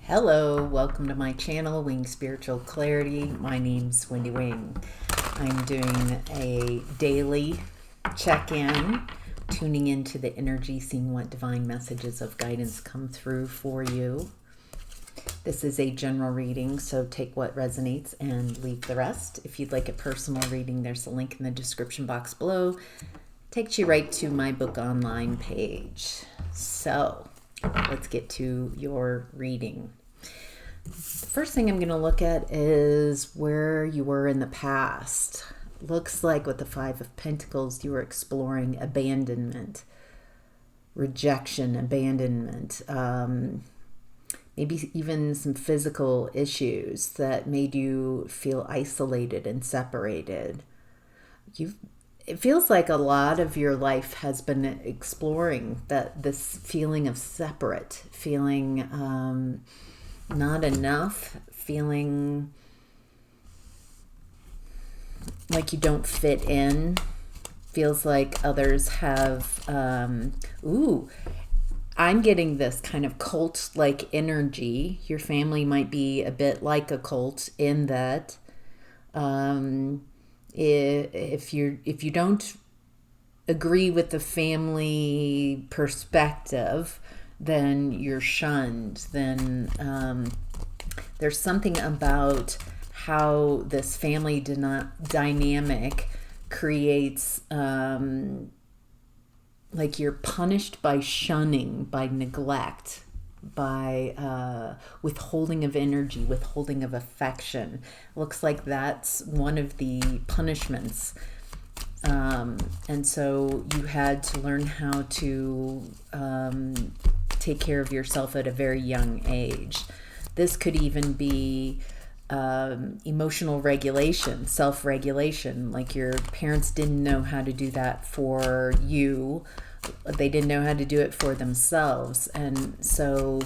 Hello, welcome to my channel, Wing Spiritual Clarity. My name's Wendy Wing. I'm doing a daily check-in, tuning into the energy, seeing what divine messages of guidance come through for you. This is a general reading, so take what resonates and leave the rest. If you'd like a personal reading, there's a link in the description box below. Takes you right to my book online page. So let's get to your reading. The first thing I'm going to look at is where you were in the past. Looks like with the Five of Pentacles, you were exploring abandonment, rejection, abandonment, maybe even some physical issues that made you feel isolated and separated. It feels like a lot of your life has been exploring this feeling of separate, feeling not enough, feeling like you don't fit in, feels like others have, I'm getting this kind of cult-like energy. Your family might be a bit like a cult in that if you don't agree with the family perspective, then you're shunned. Then there's something about how this family dynamic creates like you're punished by shunning, by neglect, by withholding of energy, withholding of affection. Looks like that's one of the punishments. And so you had to learn how to take care of yourself at a very young age. This could even be emotional regulation, self-regulation, like your parents didn't know how to do that for you. They didn't know how to do it for themselves. And so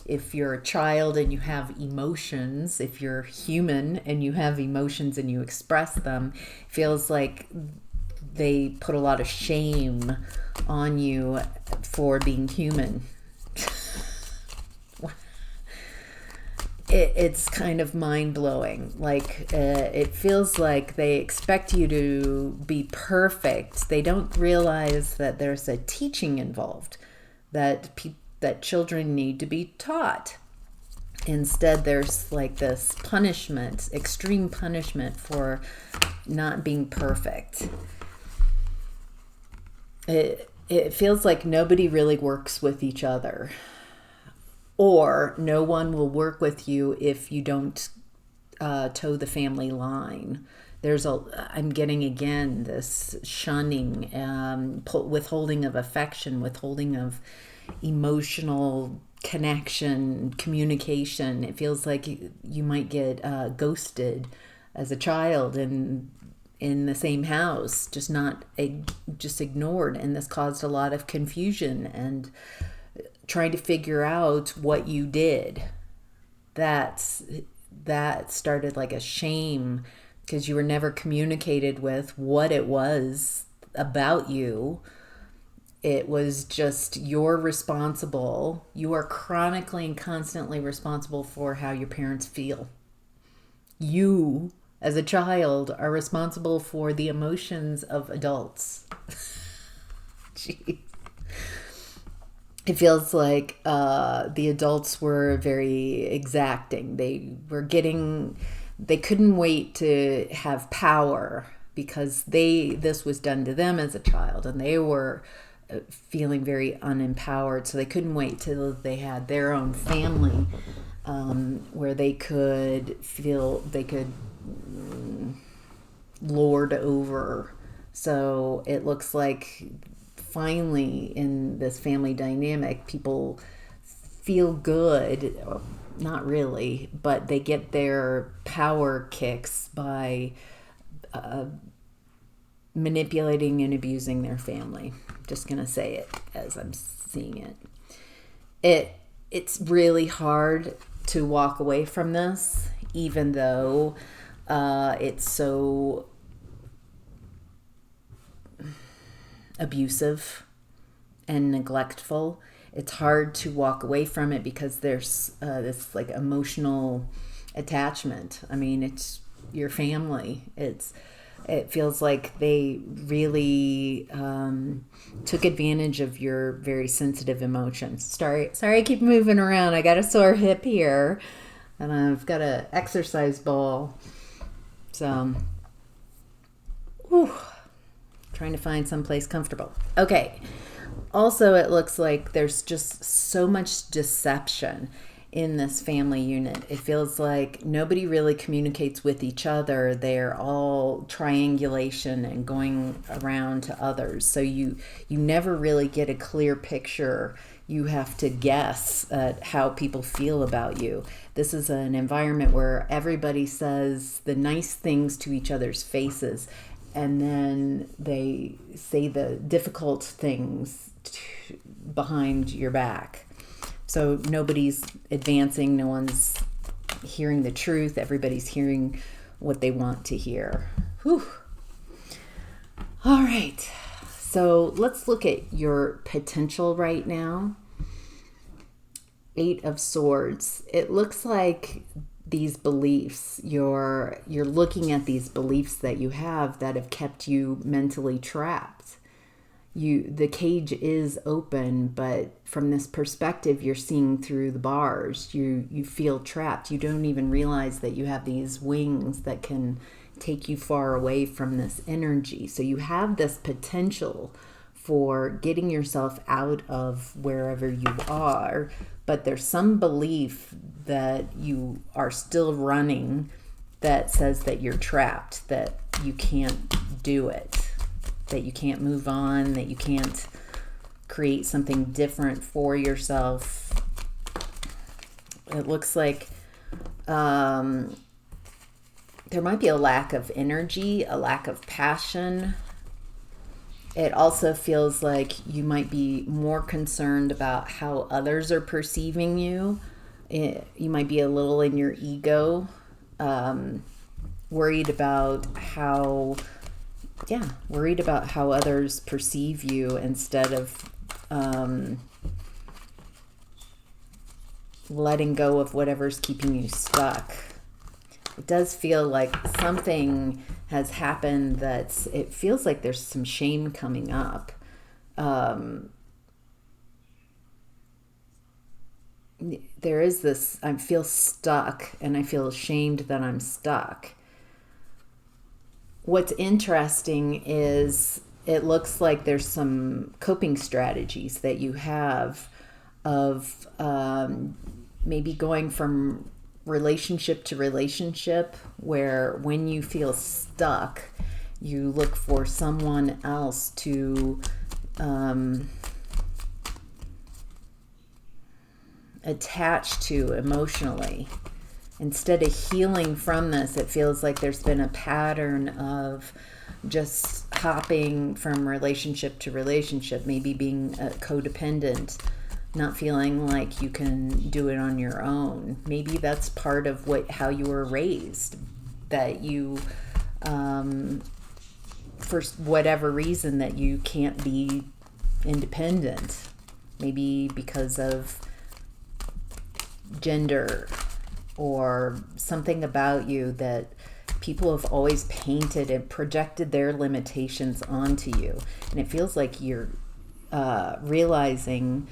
if you're a child and you have emotions, if you're human and you have emotions and you express them, it feels like they put a lot of shame on you for being human. It's kind of mind-blowing. Like it feels like they expect you to be perfect. They don't realize that there's a teaching involved, that children need to be taught. Instead, there's like this punishment, extreme punishment for not being perfect. It feels like nobody really works with each other. Or no one will work with you if you don't toe the family line. I'm getting again this shunning, withholding of affection, withholding of emotional connection, communication. It feels like you might get ghosted as a child in the same house, just ignored, and this caused a lot of confusion and trying to figure out what you did. That started like a shame because you were never communicated with what it was about you. It was just you are chronically and constantly responsible for how your parents feel. You, as a child, are responsible for the emotions of adults. Jeez. It feels like the adults were very exacting. They couldn't wait to have power because this was done to them as a child, and they were feeling very unempowered. So they couldn't wait till they had their own family where they could lord over. So it looks like finally in this family dynamic, people feel good, not really, but they get their power kicks by manipulating and abusing their family. I'm just gonna say it as I'm seeing it. It's really hard to walk away from this, even though it's so abusive and neglectful. it's hard to walk away from it because there's this like emotional attachment. I mean, it's your family. It feels like they really took advantage of your very sensitive emotions. Sorry, I keep moving around. I got a sore hip here, and I've got an exercise ball. So, trying to find someplace comfortable. Okay. Also, it looks like there's just so much deception in this family unit. It feels like nobody really communicates with each other. They're all triangulation and going around to others. So you never really get a clear picture. You have to guess at how people feel about you. This is an environment where everybody says the nice things to each other's faces, and then they say the difficult things behind your back. So nobody's advancing, no one's hearing the truth, everybody's hearing what they want to hear. Whew. All right, so let's look at your potential right now. 8 of Swords. It looks like these beliefs, you're looking at these beliefs that you have that have kept you mentally trapped. The cage is open, but from this perspective, you're seeing through the bars. You feel trapped. You don't even realize that you have these wings that can take you far away from this energy. So you have this potential for getting yourself out of wherever you are, but there's some belief that you are still running that says that you're trapped, that you can't do it, that you can't move on, that you can't create something different for yourself. It looks like there might be a lack of energy, a lack of passion. It also feels like you might be more concerned about how others are perceiving you. You might be a little in your ego, worried about how others perceive you instead of letting go of whatever's keeping you stuck. It does feel like something has happened it feels like there's some shame coming up. There is this, I feel stuck and I feel ashamed that I'm stuck. What's interesting is it looks like there's some coping strategies that you have of maybe going from relationship to relationship, where when you feel stuck, you look for someone else to attach to emotionally. Instead of healing from this, it feels like there's been a pattern of just hopping from relationship to relationship, maybe being codependent, not feeling like you can do it on your own. Maybe that's part of how you were raised, that you, for whatever reason, that you can't be independent. Maybe because of gender or something about you that people have always painted and projected their limitations onto you. And it feels like you're realizing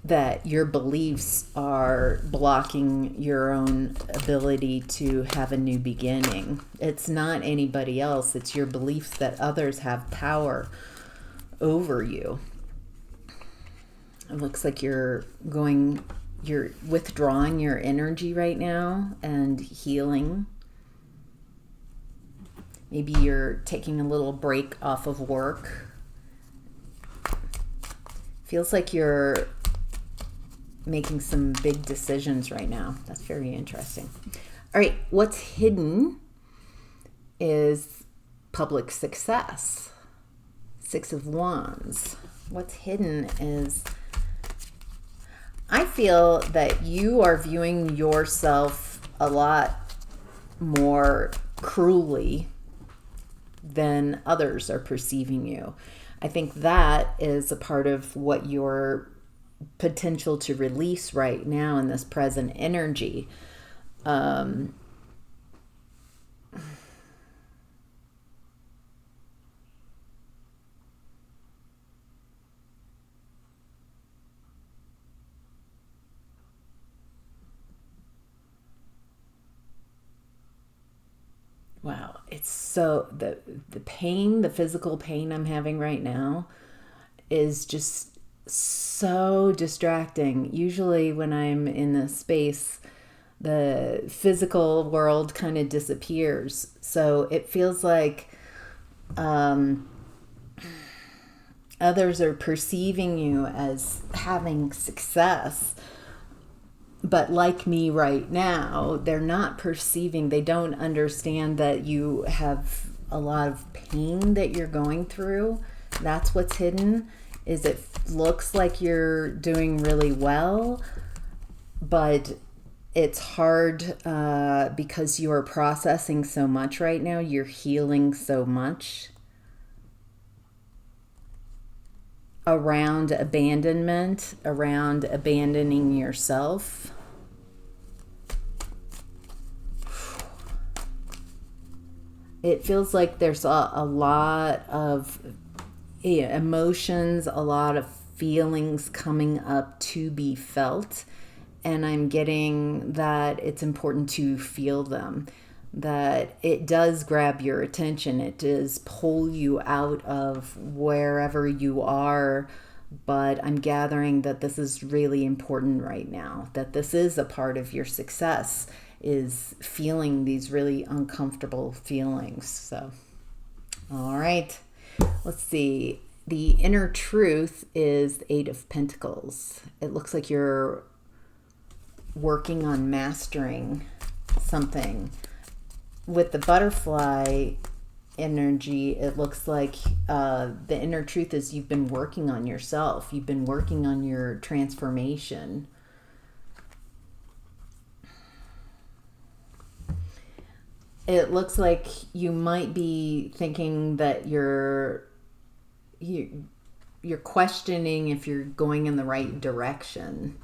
that your beliefs are blocking your own ability to have a new beginning. It's not anybody else. It's your beliefs that others have power over you. It looks like you're withdrawing your energy right now and healing. Maybe you're taking a little break off of work. Feels like you're making some big decisions right now. That's very interesting. All right, what's hidden is public success. 6 of Wands. What's hidden is, I feel that you are viewing yourself a lot more cruelly than others are perceiving you. I think that is a part of what you're potential to release right now in this present energy. Wow, it's so the pain, the physical pain I'm having right now is just so distracting. Usually when I'm in this space, the physical world kind of disappears. So it feels like others are perceiving you as having success. But like me right now, they're not perceiving, they don't understand that you have a lot of pain that you're going through. That's what's hidden, is it looks like you're doing really well, but it's hard because you are processing so much right now. You're healing so much around abandonment, around abandoning yourself. It feels like there's a lot of emotions, a lot of feelings coming up to be felt. And I'm getting that it's important to feel them, that it does grab your attention. It does pull you out of wherever you are. But I'm gathering that this is really important right now, that this is a part of your success, is feeling these really uncomfortable feelings. So, all right, let's see. The inner truth is the Eight of Pentacles. It looks like you're working on mastering something. With the butterfly energy, it looks like the inner truth is you've been working on yourself. You've been working on your transformation. It looks like you might be thinking that you're questioning if you're going in the right direction,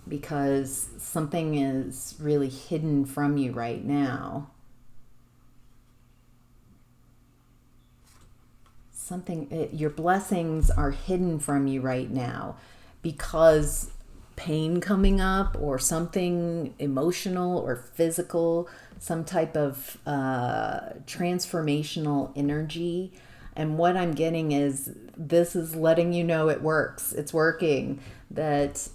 because something is really hidden from you right now. Your blessings are hidden from you right now because pain coming up, or something emotional or physical, some type of transformational energy. And what I'm getting is this is letting you know it works. It's working. That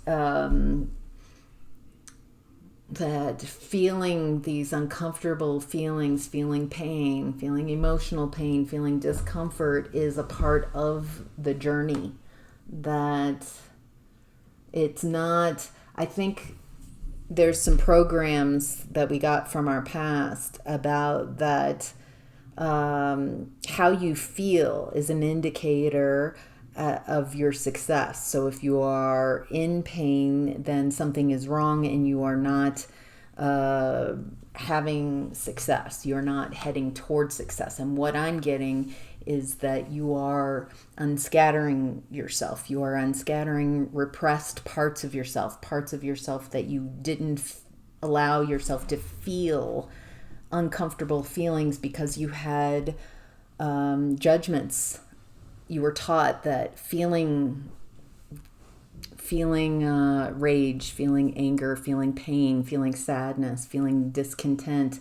that feeling these uncomfortable feelings, feeling pain, feeling emotional pain, feeling discomfort is a part of the journey. That it's not, I think there's some programs that we got from our past about that how you feel is an indicator of your success. So if you are in pain, then something is wrong and you are not having success. You're not heading towards success. And what I'm getting is that you are unscattering yourself. You are unscattering repressed parts of yourself that you didn't allow yourself to feel uncomfortable feelings because you had judgments. You were taught that feeling rage, feeling anger, feeling pain, feeling sadness, feeling discontent.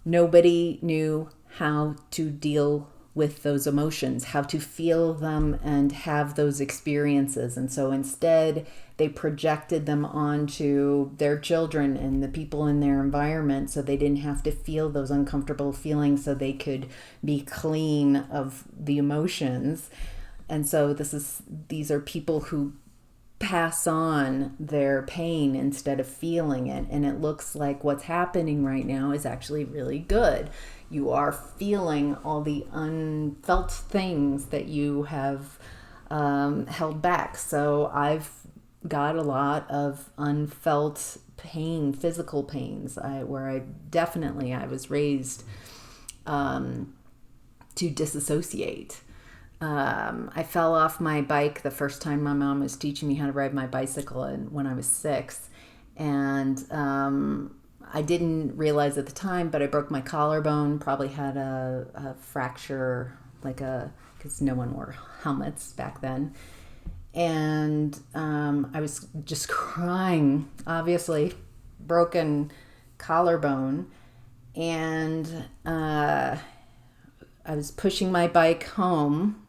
Nobody knew how to deal with those emotions, how to feel them and have those experiences. And so instead, they projected them onto their children and the people in their environment, so they didn't have to feel those uncomfortable feelings, so they could be clean of the emotions. And so these are people who pass on their pain instead of feeling it. And it looks like what's happening right now is actually really good. You are feeling all the unfelt things that you have held back. So I've got a lot of unfelt pain, physical pains, where I was raised to disassociate. I fell off my bike the first time my mom was teaching me how to ride my bicycle, and when I was 6. And I didn't realize at the time, but I broke my collarbone, probably had a fracture, because no one wore helmets back then. And I was just crying, obviously, broken collarbone. And I was pushing my bike home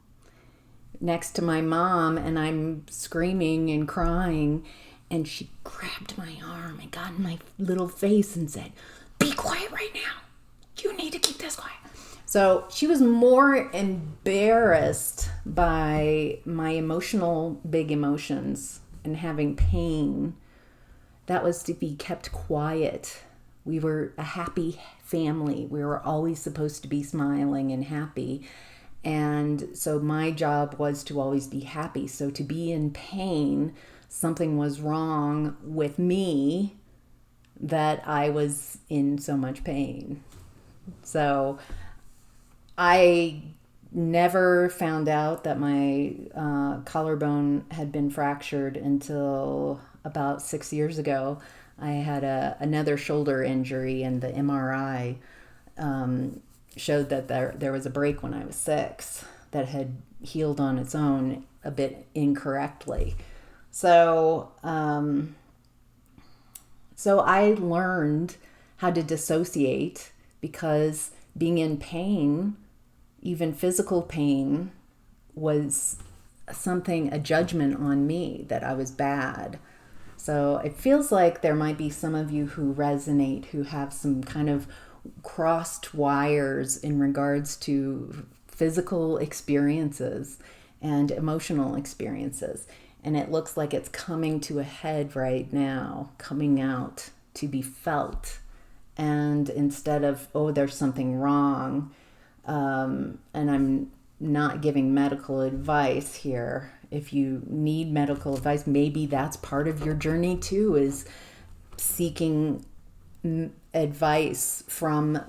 next to my mom, and I'm screaming and crying, and she grabbed my arm and got in my little face and said, "Be quiet right now. You need to keep this quiet." So she was more embarrassed by my big emotions and having pain. That was to be kept quiet. We were a happy family. We were always supposed to be smiling and happy. And so my job was to always be happy. So to be in pain, something was wrong with me that I was in so much pain. So I never found out that my collarbone had been fractured until about 6 years ago. I had another shoulder injury, and the MRI showed that there was a break when I was 6 that had healed on its own a bit incorrectly. So I learned how to dissociate, because being in pain, even physical pain, was a judgment on me that I was bad. So it feels like there might be some of you who resonate, who have some kind of crossed wires in regards to physical experiences and emotional experiences. And it looks like it's coming to a head right now, coming out to be felt. And instead of, oh, there's something wrong, and I'm not giving medical advice here. If you need medical advice, maybe that's part of your journey too, is seeking advice from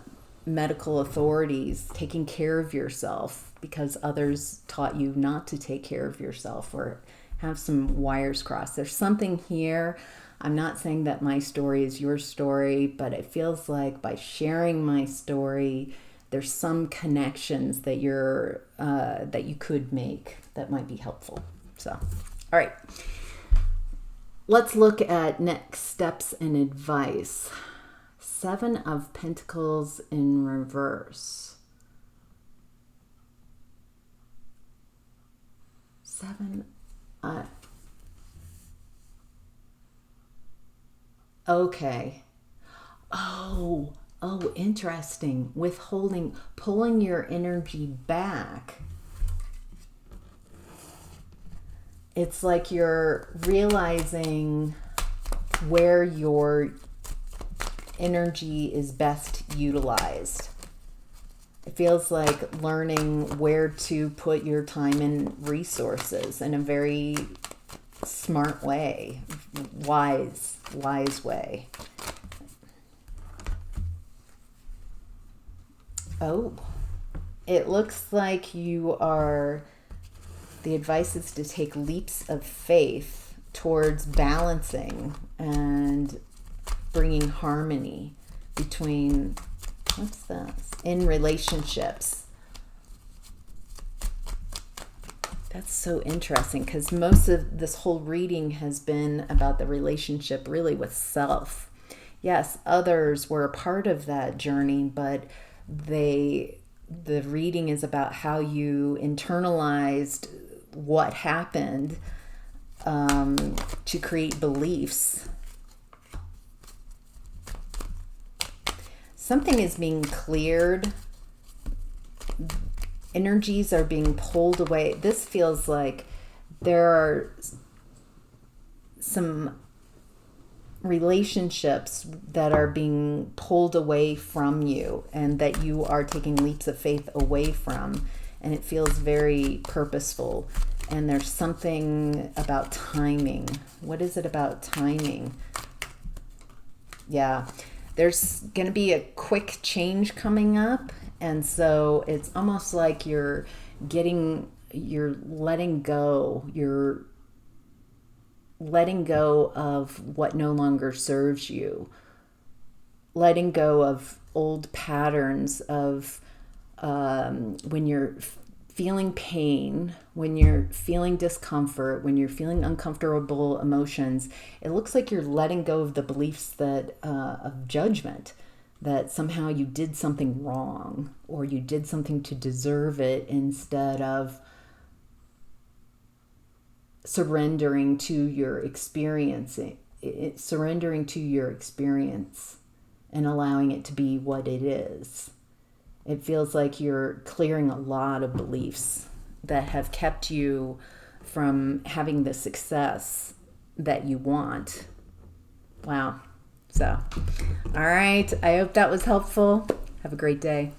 medical authorities, taking care of yourself because others taught you not to take care of yourself or have some wires crossed. There's something here. I'm not saying that my story is your story, but it feels like by sharing my story, there's some connections that you could make that might be helpful. So, all right. Let's look at next steps and advice. 7 of Pentacles in reverse. 7. Okay. Oh, interesting. Withholding, pulling your energy back. It's like you're realizing where your energy is best utilized. It feels like learning where to put your time and resources in a very smart way, wise way. Oh, it looks like the advice is to take leaps of faith towards balancing and bringing harmony between, in relationships. That's so interesting, because most of this whole reading has been about the relationship really with self. Yes, others were a part of that journey, but the reading is about how you internalized what happened to create beliefs. Something is being cleared. Energies are being pulled away. This feels like there are some relationships that are being pulled away from you and that you are taking leaps of faith away from. And it feels very purposeful. And there's something about timing. What is it about timing? Yeah. There's going to be a quick change coming up. And so it's almost like you're getting you're letting go. You're letting go of what no longer serves you. Letting go of old patterns of when you're feeling pain, when you're feeling discomfort, when you're feeling uncomfortable emotions. It looks like you're letting go of the beliefs that of judgment, that somehow you did something wrong or you did something to deserve it, instead of surrendering to your experiencing, surrendering to your experience and allowing it to be what it is. It feels like you're clearing a lot of beliefs that have kept you from having the success that you want. Wow. So, all right. I hope that was helpful. Have a great day.